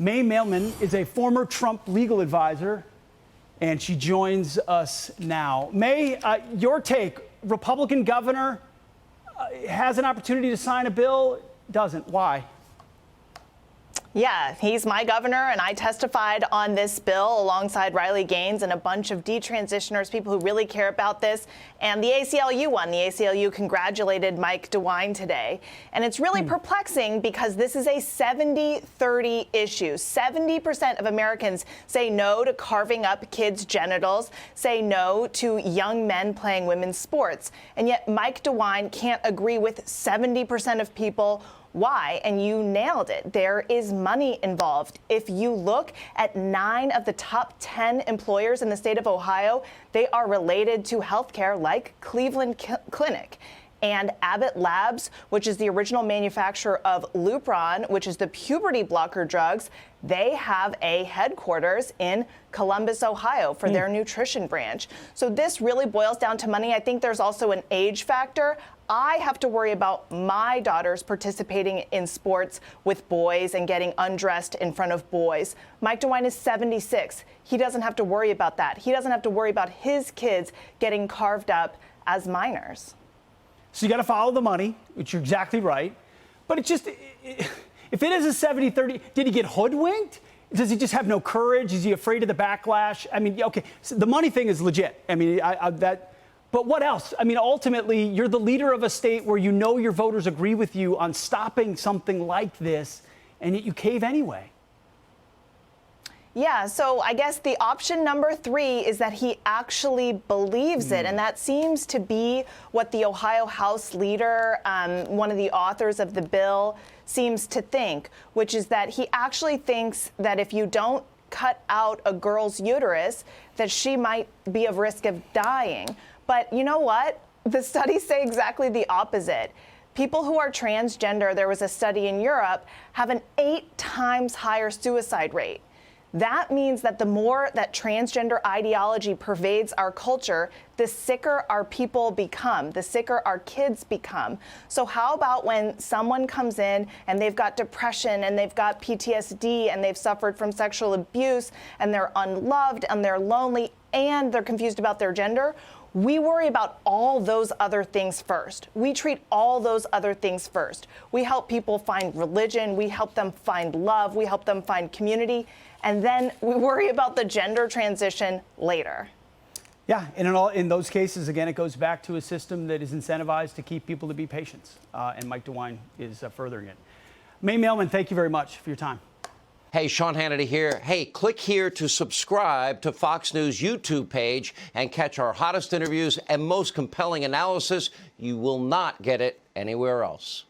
May Mailman is a former Trump legal advisor, and she joins us now. May, your take, Republican governor has an opportunity to sign a bill, doesn't. Why? Yeah, he's my governor, and I testified on this bill alongside Riley Gaines and a bunch of detransitioners, people who really care about this. And the ACLU won. The ACLU congratulated Mike DeWine today. And it's really perplexing because this is a 70-30 issue. 70% of Americans say no to carving up kids' genitals, say no to young men playing women's sports. And yet Mike DeWine can't agree with 70% of people. Why? And you nailed it. There is money involved. If you look at 9 of the top 10 employers in the state of Ohio, they are related to healthcare, like Cleveland Clinic. And Abbott Labs, which is the original manufacturer of Lupron, which is the puberty blocker drugs, they have a headquarters in Columbus, Ohio for their nutrition branch. So this really boils down to money. I think there's also an age factor. I have to worry about my daughters participating in sports with boys and getting undressed in front of boys. Mike DeWine is 76. He doesn't have to worry about that. He doesn't have to worry about his kids getting carved up as minors. So you got to follow the money, which you're exactly right. But it's just, if it is a 70-30, did he get hoodwinked? Does he just have no courage? Is he afraid of the backlash? I mean, okay, so the money thing is legit. I mean, but what else? I mean, ultimately, you're the leader of a state where you know your voters agree with you on stopping something like this, and yet you cave anyway. Yeah, so I guess the option number 3 is that he actually believes it, and that seems to be what the Ohio House leader, one of the authors of the bill, seems to think, which is that he actually thinks that if you don't cut out a girl's uterus, that she might be at risk of dying. But you know what? The studies say exactly the opposite. People who are transgender, there was a study in Europe, have an 8 times higher suicide rate. That means that the more that transgender ideology pervades our culture, the sicker our people become, the sicker our kids become. So how about when someone comes in and they've got depression and they've got PTSD and they've suffered from sexual abuse and they're unloved and they're lonely and they're confused about their gender? We worry about all those other things first. We treat all those other things first. We help people find religion. We help them find love. We help them find community. And then we worry about the gender transition later. Yeah, and in those cases, again, it goes back to a system that is incentivized to keep people to be patients. And Mike DeWine is furthering it. May Mailman, thank you very much for your time. Hey, Sean Hannity here. Hey, click here to subscribe to Fox News YouTube page and catch our hottest interviews and most compelling analysis. You will not get it anywhere else.